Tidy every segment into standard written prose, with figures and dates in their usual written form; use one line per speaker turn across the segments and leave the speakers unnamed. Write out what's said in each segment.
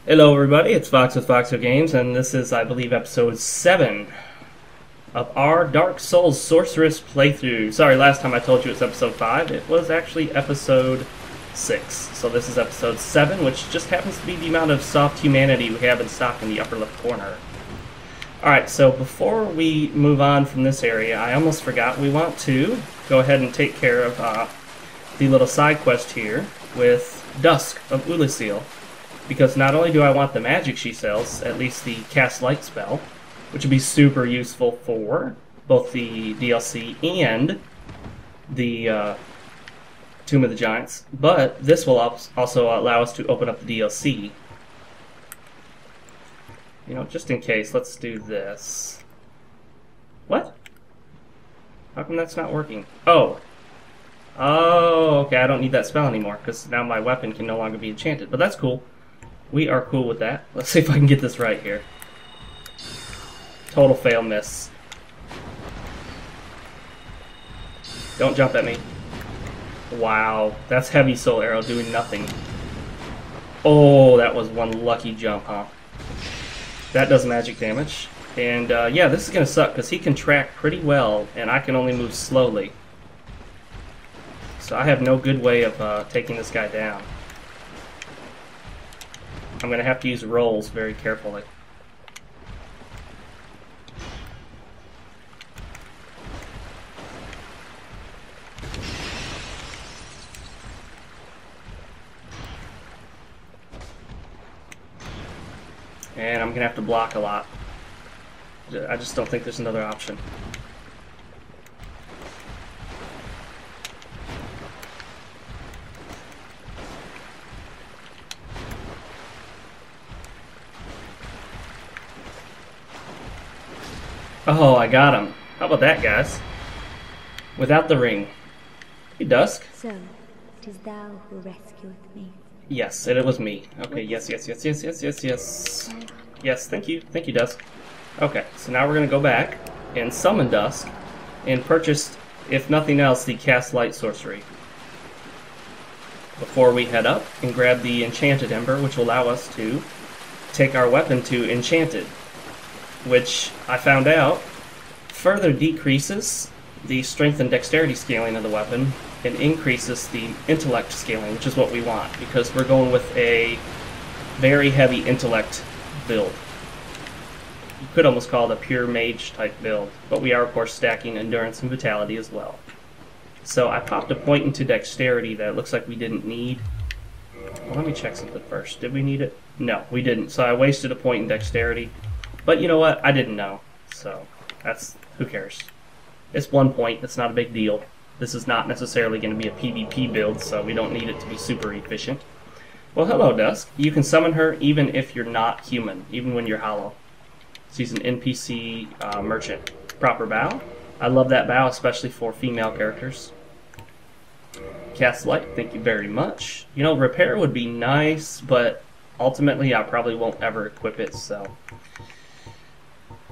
Hello everybody, it's Fox with FoxeoGames, and this is, I believe, episode 7 of our Dark Souls Sorceress playthrough. Sorry, last time I told you it's episode 5, it was actually episode 6. So this is episode 7, which just happens to be the amount of soft humanity we have in stock in the upper left corner. Alright, so before we move on from this area, I almost forgot we want to go ahead and take care of the little side quest here with Dusk of Ulasil. Because not only do I want the magic she sells, at least the cast light spell, which would be super useful for both the DLC and the Tomb of the Giants, but this will also allow us to open up the DLC. You know, just in case, let's do this. What? How come that's not working? Oh, okay, I don't need that spell anymore, because now my weapon can no longer be enchanted, but that's cool. We are cool with that. Let's see if I can get this right here. Total fail miss. Don't jump at me. Wow, that's heavy soul arrow doing nothing. Oh, that was one lucky jump, huh? That does magic damage. And yeah, this is going to suck because he can track pretty well and I can only move slowly. So I have no good way of taking this guy down. I'm going to have to use rolls very carefully. And I'm going to have to block a lot. I just don't think there's another option. Oh, I got him. How about that, guys? Without the ring. Hey, Dusk.
So, it is thou who rescueth me.
Yes, it was me. Okay, yes. Yes, thank you. Thank you, Dusk. Okay, so now we're going to go back and summon Dusk and purchase, if nothing else, the Cast Light Sorcery. Before we head up and grab the Enchanted Ember, which will allow us to take our weapon to Enchanted, which I found out further decreases the strength and dexterity scaling of the weapon and increases the intellect scaling, which is what we want, because we're going with a very heavy intellect build. You could almost call it a pure mage type build, but we are of course stacking endurance and vitality as well. So I popped a point into dexterity that it looks like we didn't need. Well, let me check something first. Did we need it? No, we didn't. So I wasted a point in dexterity. But you know what? I didn't know. So that's, who cares? It's 1 point. It's not a big deal. This is not necessarily going to be a PvP build, so we don't need it to be super efficient. Well, hello, Dusk. You can summon her even if you're not human, even when you're hollow. She's an NPC merchant. Proper bow. I love that bow, especially for female characters. Cast Light, thank you very much. You know, repair would be nice, but ultimately I probably won't ever equip it, so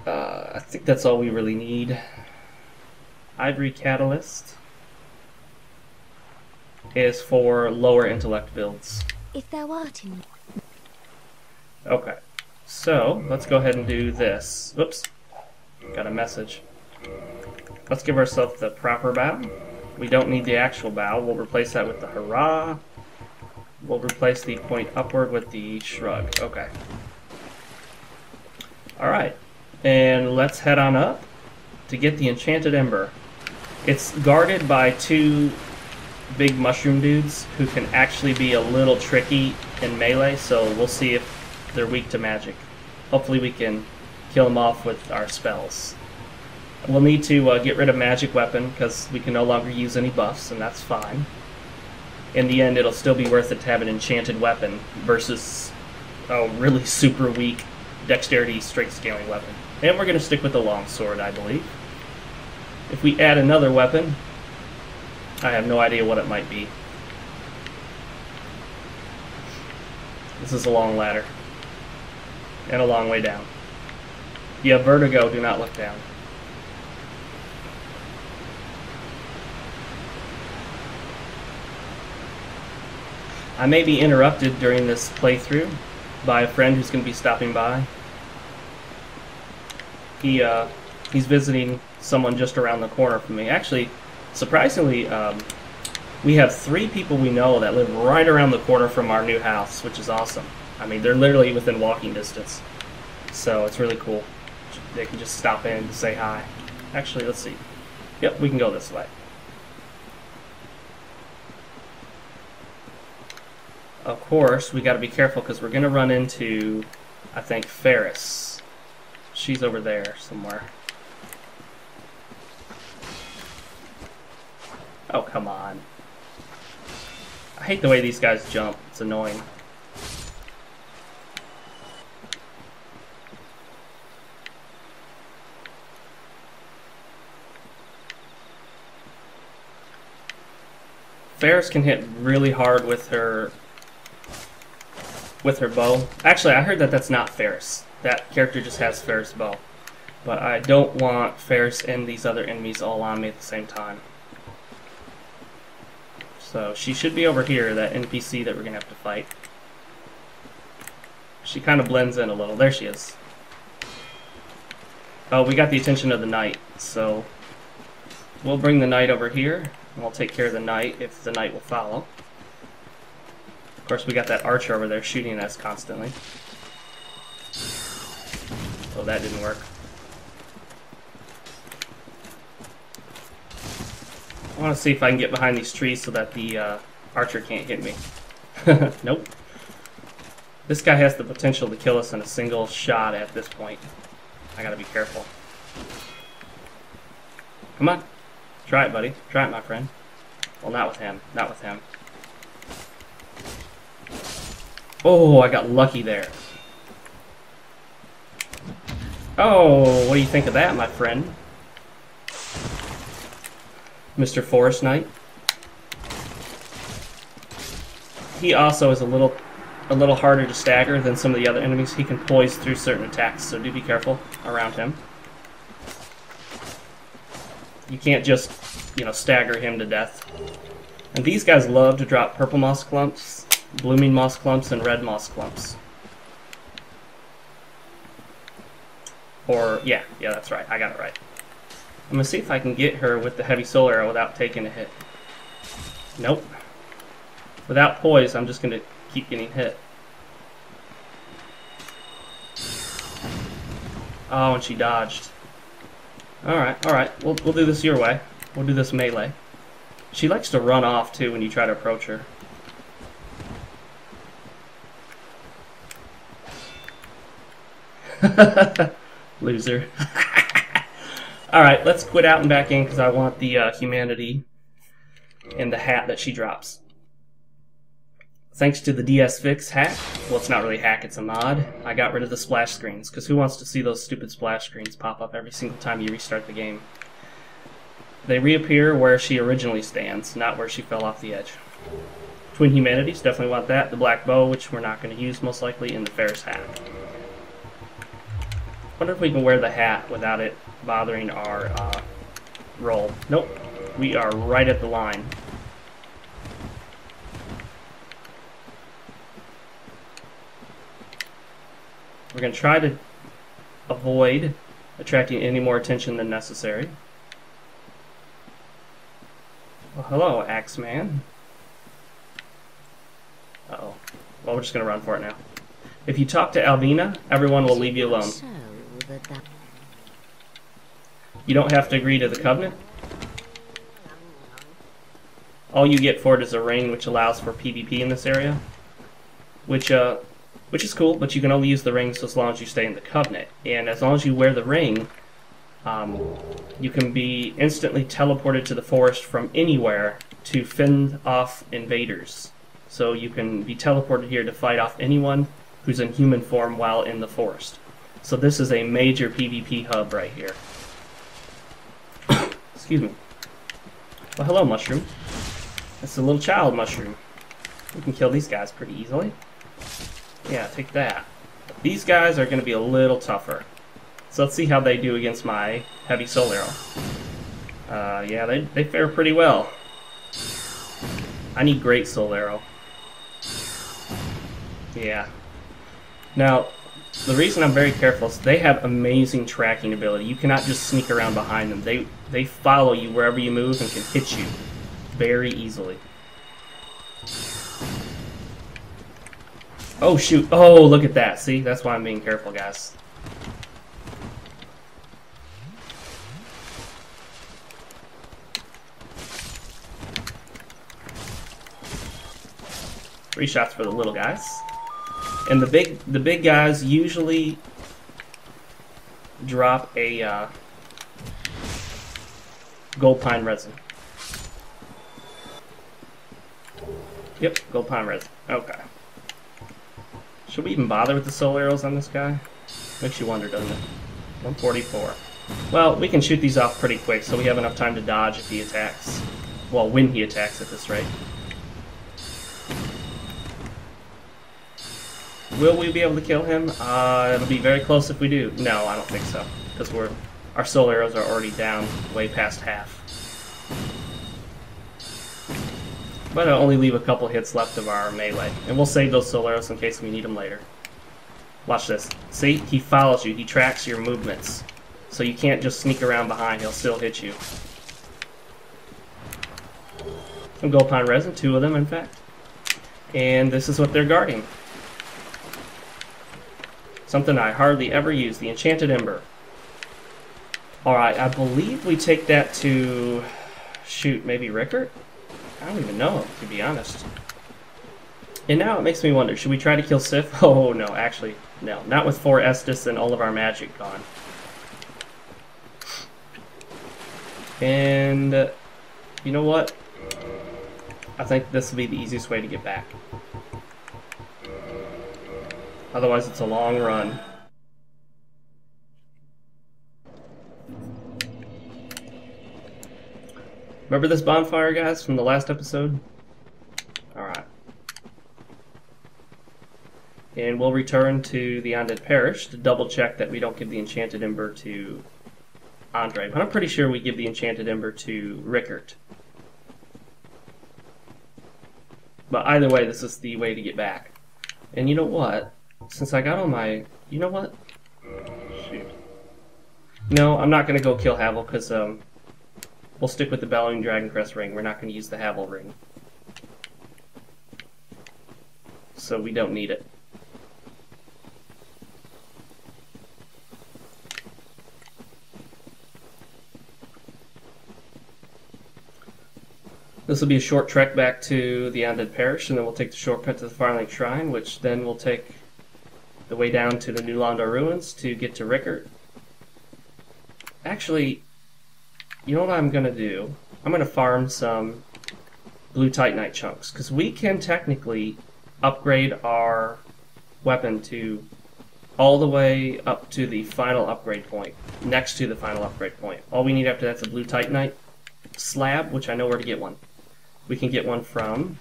I think that's all we really need. Ivory Catalyst is for lower intellect builds.
If thou art in...
Okay, so let's go ahead and do this. Oops, got a message. Let's give ourselves the proper bow. We don't need the actual bow. We'll replace that with the hurrah. We'll replace the point upward with the shrug. Okay. Alright. And let's head on up to get the Enchanted Ember. It's guarded by two big mushroom dudes who can actually be a little tricky in melee, so we'll see if they're weak to magic. Hopefully we can kill them off with our spells. We'll need to get rid of magic weapon because we can no longer use any buffs, and that's fine. In the end, it'll still be worth it to have an enchanted weapon versus a really super weak dexterity strength scaling weapon. And we're going to stick with the longsword, I believe. If we add another weapon, I have no idea what it might be. This is a long ladder. And a long way down. If you have vertigo, do not look down. I may be interrupted during this playthrough by a friend who's going to be stopping by. He's visiting someone just around the corner from me. Actually, surprisingly, we have 3 people we know that live right around the corner from our new house, which is awesome. I mean, they're literally within walking distance. So it's really cool. They can just stop in to say hi. Actually, let's see. Yep, we can go this way. Of course, we got to be careful because we're going to run into, I think, Ferris. She's over there somewhere. Oh, come on. I hate the way these guys jump. It's annoying. Ferris can hit really hard with her bow. Actually, I heard that that's not Ferris. That character just has Ferris bow. But I don't want Ferris and these other enemies all on me at the same time. So she should be over here, that NPC that we're going to have to fight. She kind of blends in a little. There she is. Oh, we got the attention of the knight, so we'll bring the knight over here, and we'll take care of the knight if the knight will follow. Of course, we got that archer over there shooting at us constantly. Oh, that didn't work. I want to see if I can get behind these trees so that the archer can't hit me. Nope. This guy has the potential to kill us in a single shot at this point. I gotta be careful. Come on. Try it, buddy. Try it, my friend. Well, not with him. Not with him. Oh, I got lucky there. Oh, what do you think of that, my friend? Mr. Forest Knight. He also is a little harder to stagger than some of the other enemies. He can poise through certain attacks, so do be careful around him. You can't just, stagger him to death. And these guys love to drop purple moss clumps, blooming moss clumps, and red moss clumps. Or, yeah, that's right. I got it right. I'm going to see if I can get her with the heavy soul arrow without taking a hit. Nope. Without poise, I'm just going to keep getting hit. Oh, and she dodged. Alright. We'll do this your way. We'll do this melee. She likes to run off, too, when you try to approach her. Loser. Alright, let's quit out and back in because I want the humanity and the hat that she drops. Thanks to the DS Fix hack, well, it's not really a hack, it's a mod, I got rid of the splash screens, because who wants to see those stupid splash screens pop up every single time you restart the game? They reappear where she originally stands, not where she fell off the edge. Twin Humanities, definitely want that, the black bow, which we're not going to use most likely, and the Ferris hat. Wonder if we can wear the hat without it bothering our roll. Nope, we are right at the line. We're going to try to avoid attracting any more attention than necessary. Well, hello, Axeman. Uh-oh. Well, we're just going to run for it now. If you talk to Alvina, everyone will leave you alone. You don't have to agree to the covenant. All you get for it is a ring, which allows for PvP in this area. Which is cool, but you can only use the rings as long as you stay in the covenant. And as long as you wear the ring, you can be instantly teleported to the forest from anywhere to fend off invaders. So you can be teleported here to fight off anyone who's in human form while in the forest. So this is a major PvP hub right here. Excuse me. Well, hello, mushroom. It's a little child mushroom. We can kill these guys pretty easily. Yeah, take that. These guys are going to be a little tougher. So let's see how they do against my heavy soul arrow. Yeah, they fare pretty well. I need great soul arrow. Yeah. Now, the reason I'm very careful is they have amazing tracking ability. You cannot just sneak around behind them. They follow you wherever you move and can hit you very easily. Oh shoot. Oh, look at that. See, that's why I'm being careful, guys. Three shots for the little guys. And the big guys usually drop a gold pine resin. Yep, gold pine resin. Okay. Should we even bother with the soul arrows on this guy? Makes you wonder, doesn't it? 144. Well, we can shoot these off pretty quick, so we have enough time to dodge if he attacks. Well, when he attacks at this rate. Will we be able to kill him? It'll be very close if we do. No, I don't think so, because our soul arrows are already down way past half. But I'll only leave a couple hits left of our melee, and we'll save those soul arrows in case we need them later. Watch this. See? He follows you. He tracks your movements. So you can't just sneak around behind. He'll still hit you. Some gold pine resin, 2 of them in fact. And this is what they're guarding. Something I hardly ever use, the Enchanted Ember. Alright, I believe we take that to... shoot, maybe Rickert? I don't even know, to be honest. And now it makes me wonder, should we try to kill Sif? Oh, no, actually, no. Not with 4 Estus and all of our magic gone. And, you know what? I think this will be the easiest way to get back. Otherwise, it's a long run. Remember this bonfire, guys, from the last episode? Alright. And we'll return to the Undead Parish to double check that we don't give the Enchanted Ember to Andre. But I'm pretty sure we give the Enchanted Ember to Rickert. But either way, this is the way to get back. And you know what? Since I got on my... You know what? Shoot. No, I'm not going to go kill Havel, because we'll stick with the Bellowing Dragoncrest ring. We're not going to use the Havel ring. So we don't need it. This will be a short trek back to the Undead Parish, and then we'll take the shortcut to the Firelink Shrine, which then will take the way down to the New Londo Ruins to get to Rickert. Actually, you know what I'm going to do? I'm going to farm some blue Titanite chunks, because we can technically upgrade our weapon to all the way up to the final upgrade point, next to the final upgrade point. All we need after that's a blue Titanite slab, which I know where to get one. We can get one from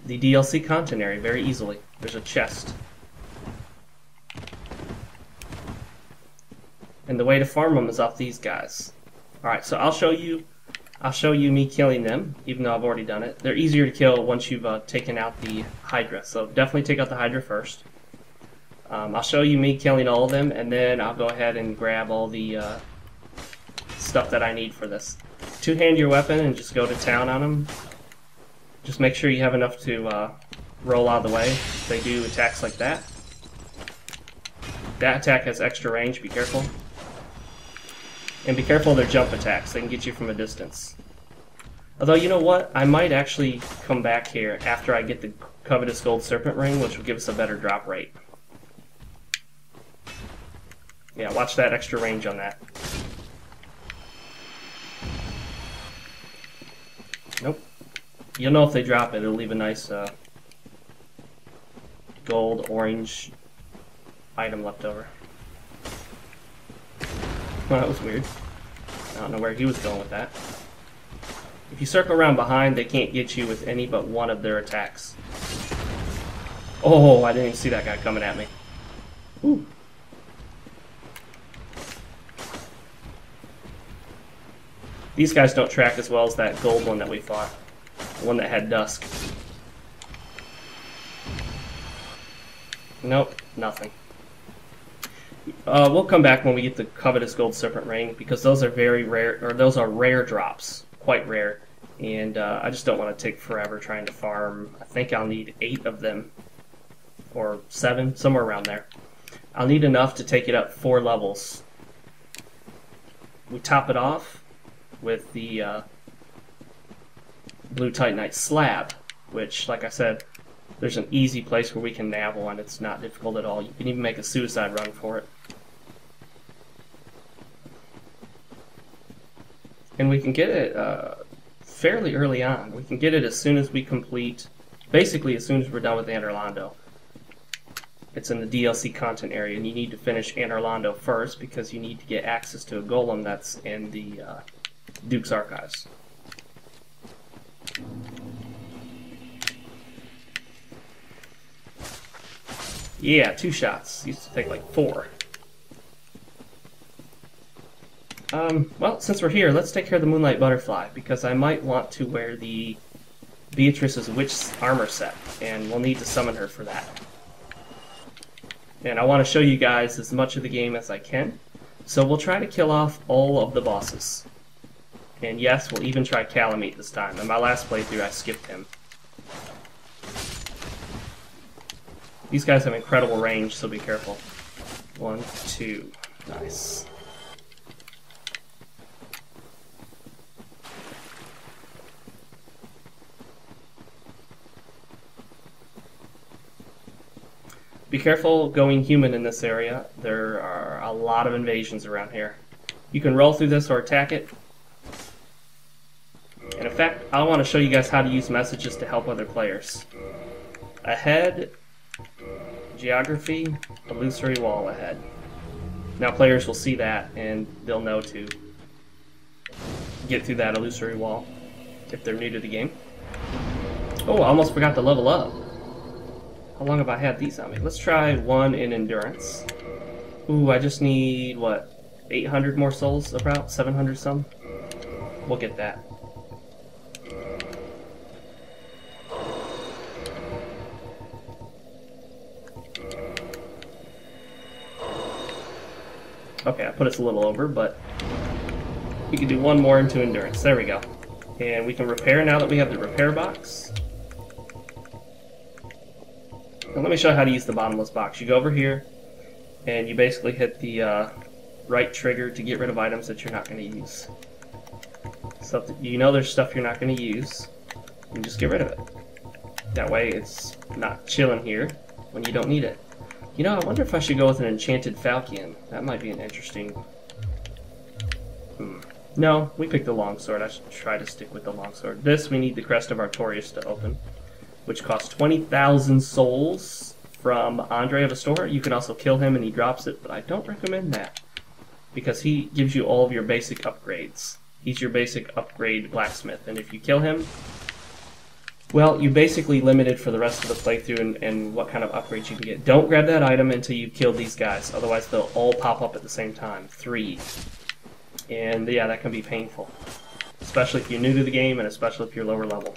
the DLC content area very easily. There's a chest. And the way to farm them is off these guys. Alright, so I'll show you me killing them, even though I've already done it. They're easier to kill once you've taken out the Hydra, so definitely take out the Hydra first. I'll show you me killing all of them, and then I'll go ahead and grab all the stuff that I need for this. Two-hand your weapon and just go to town on them. Just make sure you have enough to roll out of the way. They do attacks like that. That attack has extra range, be careful. And be careful of their jump attacks, they can get you from a distance. Although, you know what? I might actually come back here after I get the Covetous Gold Serpent Ring, which will give us a better drop rate. Yeah, watch that extra range on that. Nope. You'll know if they drop it, it'll leave a nice gold, orange item left over. Well, that was weird. I don't know where he was going with that. If you circle around behind, they can't get you with any but one of their attacks. Oh, I didn't even see that guy coming at me. Ooh. These guys don't track as well as that gold one that we fought. The one that had dusk. Nope, nothing. We'll come back when we get the covetous gold serpent ring, because those are very rare, or those are rare drops, quite rare, and I just don't want to take forever trying to farm. I think I'll need 8 of them, or 7, somewhere around there. I'll need enough to take it up 4 levels. We top it off with the blue titanite slab, which, like I said, there's an easy place where we can nav one. It's not difficult at all. You can even make a suicide run for it. And we can get it fairly early on. We can get it as soon as we complete, basically as soon as we're done with Anor. It's in the DLC content area, and you need to finish Anor first because you need to get access to a golem that's in the Duke's Archives. Yeah, 2 shots. Used to take like 4. Well, since we're here, let's take care of the Moonlight Butterfly, because I might want to wear the Beatrice's Witch armor set, and we'll need to summon her for that. And I want to show you guys as much of the game as I can, so we'll try to kill off all of the bosses. And yes, we'll even try Calamite this time. In my last playthrough, I skipped him. These guys have incredible range, so be careful. 1, 2. Nice. Be careful going human in this area. There are a lot of invasions around here. You can roll through this or attack it. And in fact, I want to show you guys how to use messages to help other players. Ahead, geography, illusory wall ahead. Now players will see that and they'll know to get through that illusory wall if they're new to the game. Oh, I almost forgot to level up. How long have I had these on me? Let's try 1 in endurance. Ooh, I just need, what, 800 more souls about? 700 some? We'll get that. Okay, I put us a little over, but we can do 1 more into endurance. There we go. And we can repair now that we have the repair box. And let me show you how to use the bottomless box. You go over here, and you basically hit the right trigger to get rid of items that you're not going to use. So you know there's stuff you're not going to use, and just get rid of it. That way it's not chilling here when you don't need it. You know, I wonder if I should go with an enchanted falchion. That might be an interesting... No, we picked the longsword. I should try to stick with the longsword. This, we need the Crest of Artorias to open, which costs 20,000 souls from Andre of Astora. You can also kill him and he drops it, but I don't recommend that, because he gives you all of your basic upgrades. He's your basic upgrade blacksmith, and if you kill him, well, you're basically limited for the rest of the playthrough and what kind of upgrades you can get. Don't grab that item until you've killed these guys, otherwise they'll all pop up at the same time. 3. And yeah, that can be painful, especially if you're new to the game and especially if you're lower level.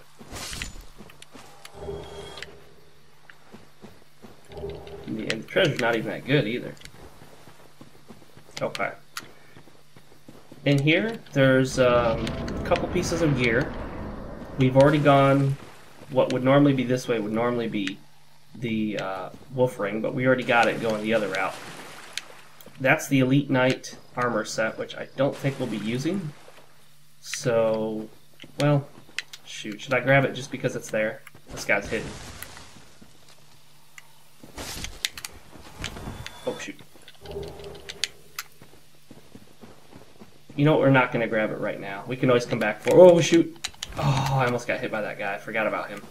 And the treasure's not even that good either. Okay. In here, there's a couple pieces of gear. We've already gone... What would normally be this way would normally be the wolf ring, but we already got it going the other route. That's the Elite Knight armor set, which I don't think we'll be using. So, well, shoot. Should I grab it just because it's there? This guy's hidden. Oh, shoot. You know what? We're not going to grab it right now. We can always come back for... Oh, shoot. Oh, I almost got hit by that guy. I forgot about him.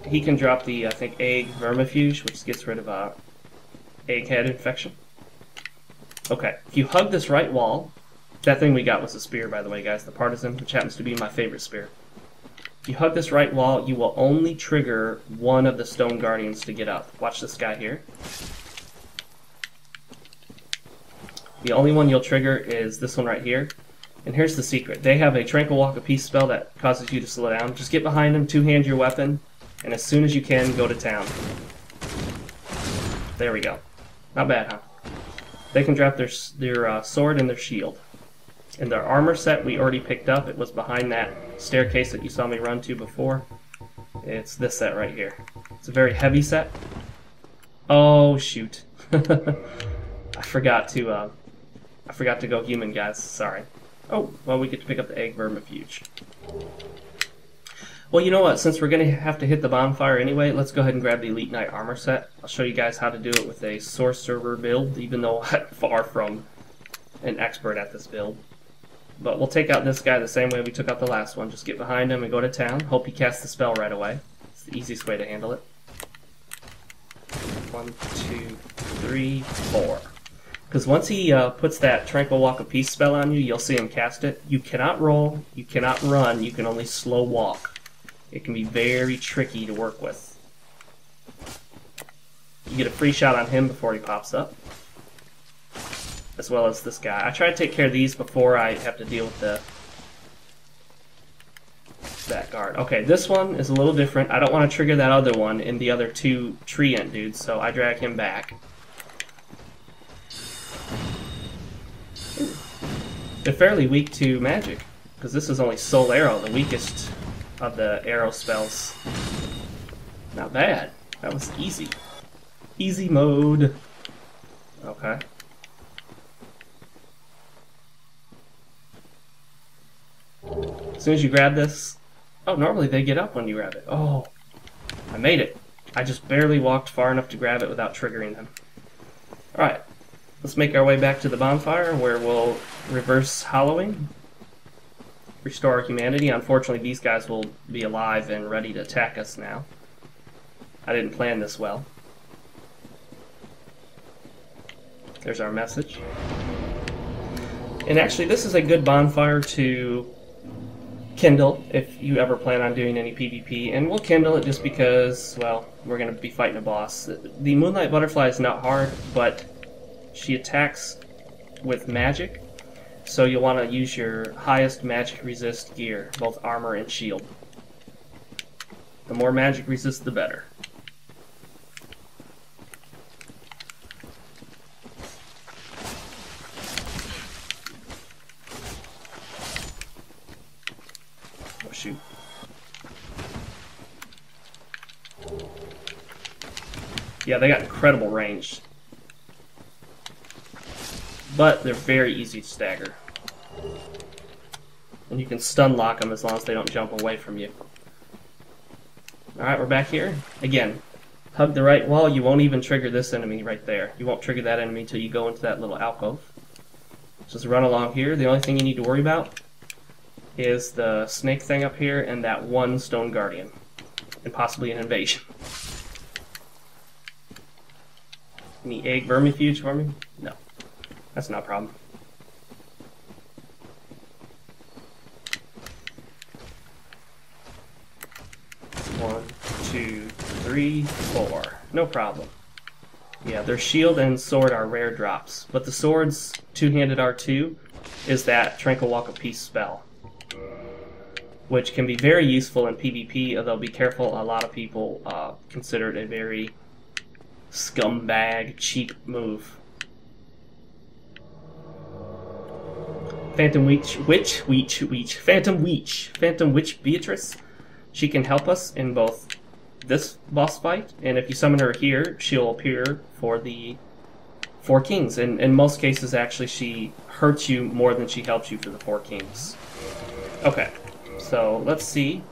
He can drop the, I think, egg vermifuge, which gets rid of egghead infection. Okay, if you hug this right wall... That thing we got was a spear, by the way, guys. The Partisan, which happens to be my favorite spear. If you hug this right wall, you will only trigger one of the Stone Guardians to get up. Watch this guy here. The only one you'll trigger is this one right here. And here's the secret. They have a Tranquil Walk of Peace spell that causes you to slow down. Just get behind them, two-hand your weapon, And as soon as you can, go to town. There we go. Not bad, huh? They can drop their sword and their shield. And their armor set we already picked up. It was behind that staircase that you saw me run to before. It's this set right here. It's a very heavy set. Oh shoot! I forgot to go human, guys. Sorry. Oh well, we get to pick up the egg vermifuge. Well, you know what? Since we're gonna have to hit the bonfire anyway, let's go ahead and grab the Elite Knight armor set. I'll show you guys how to do it with a sorcerer build, even though I'm far from an expert at this build. But we'll take out this guy the same way we took out the last one. Just get behind him and go to town. Hope he casts the spell right away. It's the easiest way to handle it. 1, 2, 3, 4. Because once he puts that Tranquil Walk of Peace spell on you, you'll see him cast it. You cannot roll, you cannot run, you can only slow walk. It can be very tricky to work with. You get a free shot on him before he pops up, as well as this guy. I try to take care of these before I have to deal with that guard. Okay, this one is a little different. I don't want to trigger that other one in the other two treant dudes, so I drag him back. They're fairly weak to magic, because this is only Soul Arrow, the weakest of the arrow spells. Not bad. That was easy. Easy mode. Okay. As soon as you grab this... Oh, normally they get up when you grab it. Oh, I made it. I just barely walked far enough to grab it without triggering them. Alright, let's make our way back to the bonfire where we'll reverse hollowing. Restore our humanity. Unfortunately, these guys will be alive and ready to attack us now. I didn't plan this well. There's our message. And actually, this is a good bonfire to kindle if you ever plan on doing any PvP. And we'll kindle it just because, well, we're going to be fighting a boss. The Moonlight Butterfly is not hard, but she attacks with magic. So you'll want to use your highest magic resist gear, both armor and shield. The more magic resist, the better. Oh shoot. Yeah, they got incredible range. But they're very easy to stagger. And you can stun lock them as long as they don't jump away from you. Alright, we're back here. Again, hug the right wall. You won't even trigger this enemy right there. You won't trigger that enemy until you go into that little alcove. Just run along here. The only thing you need to worry about is the snake thing up here and that one stone guardian. And possibly an invasion. Any egg vermifuge for me? No. That's not a problem. One, two, three, four. No problem. Yeah, their shield and sword are rare drops, but the sword's two-handed R2 is that Tranquil Walk of Peace spell, which can be very useful in PvP, although be careful, a lot of people consider it a very scumbag, cheap move. Phantom Witch Beatrice. She can help us in both this boss fight, and if you summon her here, she'll appear for the Four Kings. And in most cases, actually, she hurts you more than she helps you for the Four Kings. Okay, so let's see.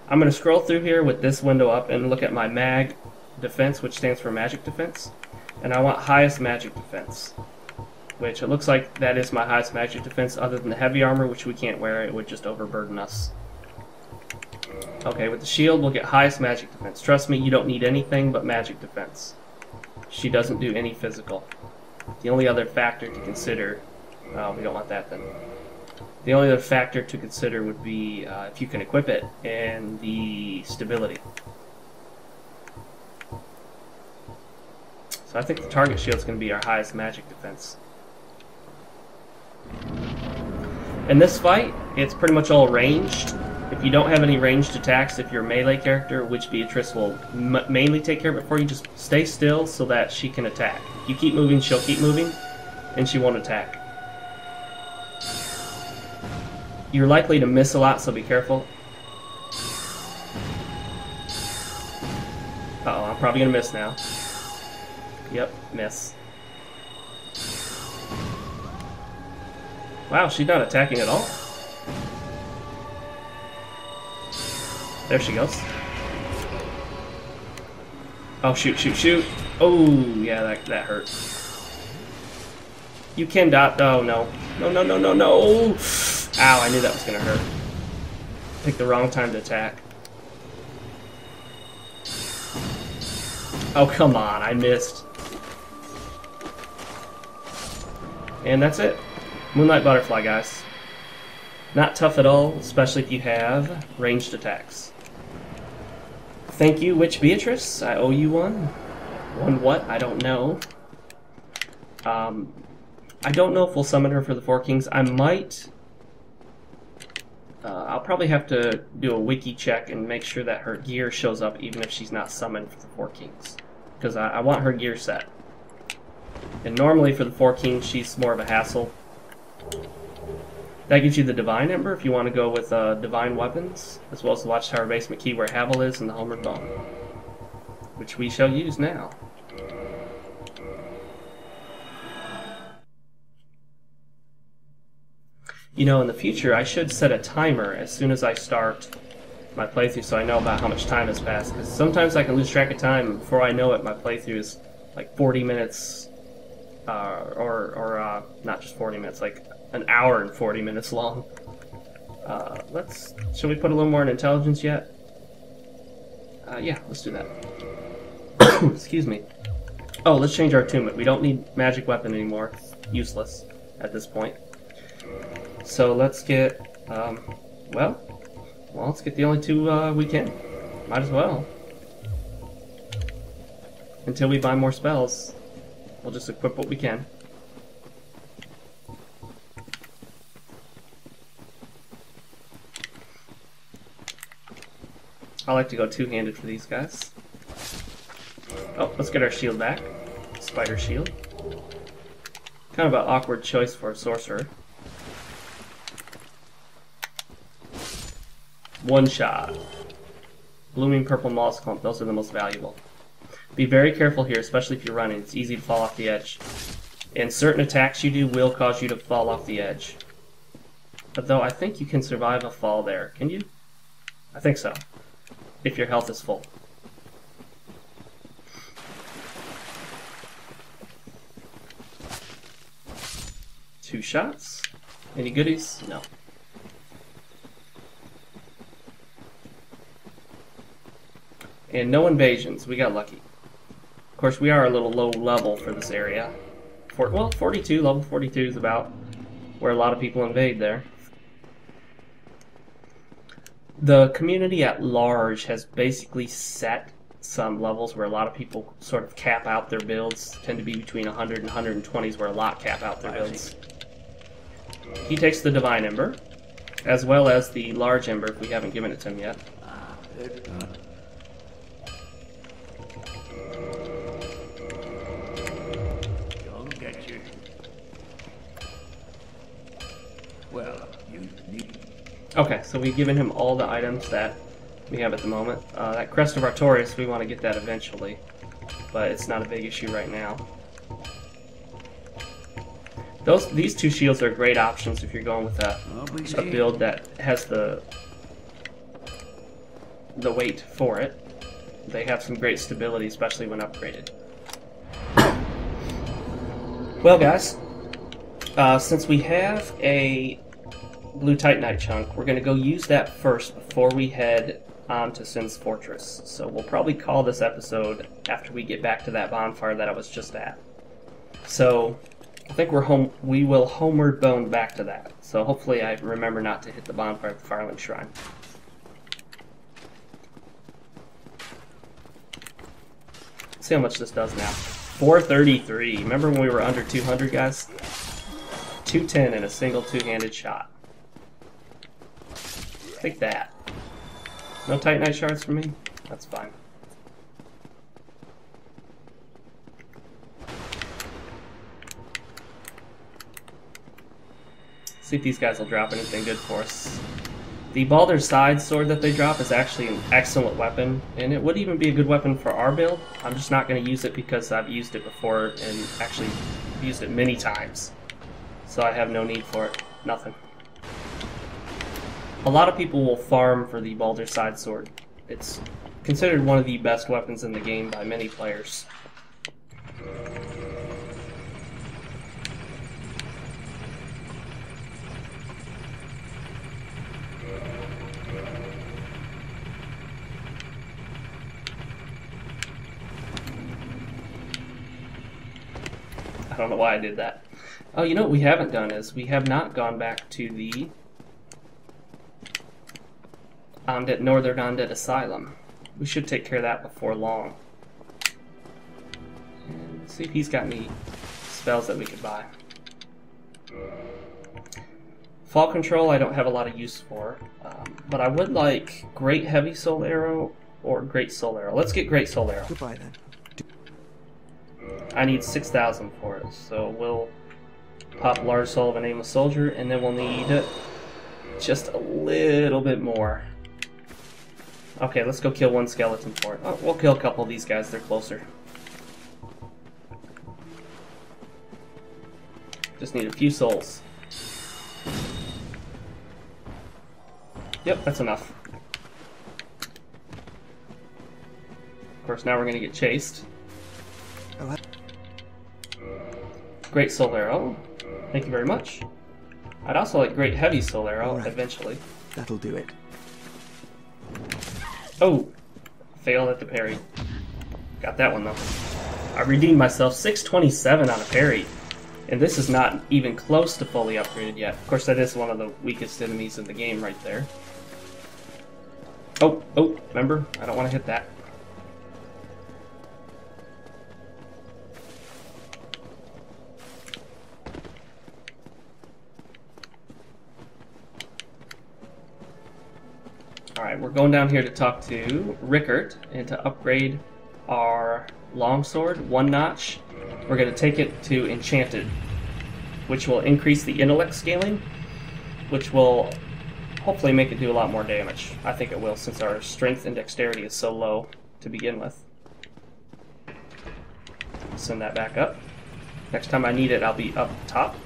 I'm going to scroll through here with this window up and look at my mag defense, which stands for magic defense. And I want highest magic defense, which it looks like that is my highest magic defense other than the heavy armor, which we can't wear. It would just overburden us. Okay, with the shield, we'll get highest magic defense. Trust me, you don't need anything but magic defense. She doesn't do any physical. The only other factor to consider... Oh, we don't want that then. The only other factor to consider would be if you can equip it and the stability. So I think the target shield is going to be our highest magic defense. In this fight, it's pretty much all ranged. If you don't have any ranged attacks, if you're a melee character, Witch Beatrice will mainly take care of it for you. Just stay still so that she can attack. If you keep moving, she'll keep moving, and she won't attack. You're likely to miss a lot, so be careful. Uh-oh, I'm probably gonna miss now. Yep, miss. Wow, she's not attacking at all. There she goes. Oh, shoot, shoot, shoot. Oh, yeah, that hurt. You can dot. Oh, no. No, no, no, no, no. Ow, I knew that was going to hurt. Picked the wrong time to attack. Oh, come on. I missed. And that's it. Moonlight Butterfly, guys. Not tough at all, especially if you have ranged attacks. Thank you, Witch Beatrice. I owe you one. One what? I don't know. I don't know if we'll summon her for the Four Kings. I might. I'll probably have to do a wiki check and make sure that her gear shows up even if she's not summoned for the Four Kings. Because I want her gear set. And normally for the Four Kings, she's more of a hassle. That gives you the Divine Ember if you want to go with Divine Weapons, as well as the Watchtower Basement Key where Havel is and the Homeward Bone, which we shall use now. You know, in the future, I should set a timer as soon as I start my playthrough so I know about how much time has passed, because sometimes I can lose track of time, and before I know it, my playthrough is like 40 minutes, or not just 40 minutes, like an hour and 40 minutes long. Shall we put a little more in intelligence yet? Yeah, let's do that. Excuse me. Oh, let's change our attunement. We don't need magic weapon anymore. Useless at this point. So let's get, well, let's get the only two we can. Might as well. Until we buy more spells, we'll just equip what we can. I like to go two-handed for these guys. Oh, let's get our shield back. Spider shield. Kind of an awkward choice for a sorcerer. One shot. Blooming purple moss clump, those are the most valuable. Be very careful here, especially if you're running. It's easy to fall off the edge. And certain attacks you do will cause you to fall off the edge. But though I think you can survive a fall there. Can you? I think so. If your health is full. Two shots. Any goodies? No. And no invasions. We got lucky. Of course, we are a little low level for this area. Well, 42. Level 42 is about where a lot of people invade there. The community at large has basically set some levels where a lot of people sort of cap out their builds. Tend to be between 100 and 120s where a lot cap out their builds. He takes the Divine Ember, as well as the Large Ember if we haven't given it to him yet.
Well, you need.
Okay, so we've given him all the items that we have at the moment. That Crest of Artorias, we want to get that eventually, but it's not a big issue right now. These two shields are great options if you're going with a build that has the weight for it. They have some great stability, especially when upgraded. Well, guys, since we have a Blue Titanite chunk, we're going to go use that first before we head on to Sin's Fortress. So we'll probably call this episode after we get back to that bonfire that I was just at. So I think we will homeward bone back to that. So hopefully I remember not to hit the bonfire at the Firelink Shrine. Let's see how much this does now. 433. Remember when we were under 200, guys? 210 in a single two-handed shot. Take that. No Titanite shards for me? That's fine. See if these guys will drop anything good for us. The Baldur's Side sword that they drop is actually an excellent weapon, and it would even be a good weapon for our build. I'm just not going to use it because I've used it before and actually used it many times. So I have no need for it. Nothing. A lot of people will farm for the Baldur's Side sword. It's considered one of the best weapons in the game by many players. I don't know why I did that. Oh, you know what we haven't done is we have not gone back to the Northern Undead Asylum. We should take care of that before long. And let's see if he's got any spells that we could buy. Fall Control I don't have a lot of use for, but I would like Great Heavy Soul Arrow or Great Soul Arrow. Let's get Great Soul Arrow.
Goodbye then.
I need 6,000 for it, so we'll pop Large Soul of a Nameless Soldier, and then we'll need just a little bit more. Okay, let's go kill one skeleton for it. Oh, we'll kill a couple of these guys, they're closer. Just need a few souls. Yep, that's enough. Of course, now we're going to get chased. Great Soul Arrow. Thank you very much. I'd also like Great Heavy Soul Arrow eventually.
That'll do it.
Oh! Failed at the parry. Got that one though. I redeemed myself 627 on a parry. And this is not even close to fully upgraded yet. Of course, that is one of the weakest enemies in the game right there. Oh, remember? I don't want to hit that. Alright, we're going down here to talk to Rickert and to upgrade our longsword one notch. We're going to take it to Enchanted, which will increase the intellect scaling, which will hopefully make it do a lot more damage. I think it will, since our strength and dexterity is so low to begin with. Send that back up. Next time I need it, I'll be up top.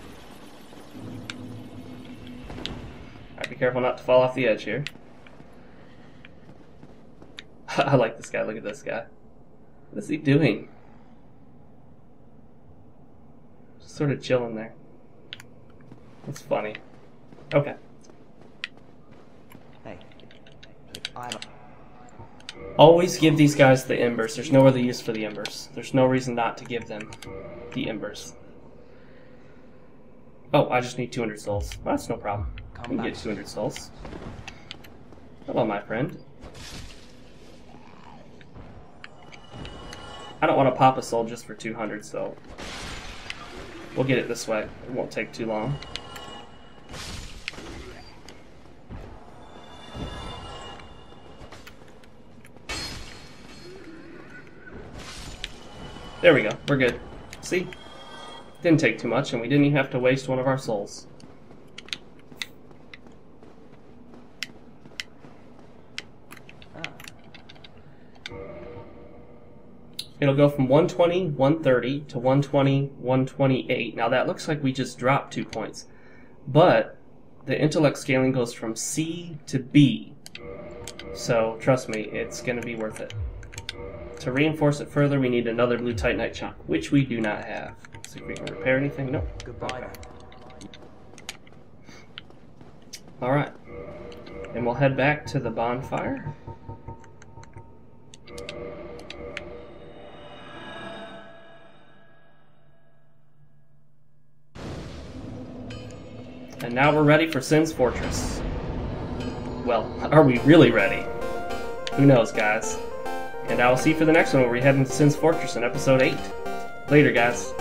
Alright, be careful not to fall off the edge here. I like this guy. Look at this guy. What is he doing? Just sort of chilling there. That's funny. Okay.
Hey.
Always give these guys the embers. There's no other use for the embers. There's no reason not to give them the embers. Oh, I just need 200 souls. Well, that's no problem. I can get 200 souls. Hello, my friend. I don't want to pop a soul just for 200, so we'll get it this way. It won't take too long. There we go. We're good. See? Didn't take too much, and we didn't even have to waste one of our souls. It'll go from 120, 130 to 120, 128. Now that looks like we just dropped 2 points. But the intellect scaling goes from C to B. So trust me, it's going to be worth it. To reinforce it further, we need another blue titanite chunk, which we do not have. Let's see if we can repair anything. Nope.
Goodbye.
Alright. And we'll head back to the bonfire. And now we're ready for Sin's Fortress. Well, are we really ready? Who knows, guys? And I will see you for the next one where we head into Sin's Fortress in episode 8. Later, guys.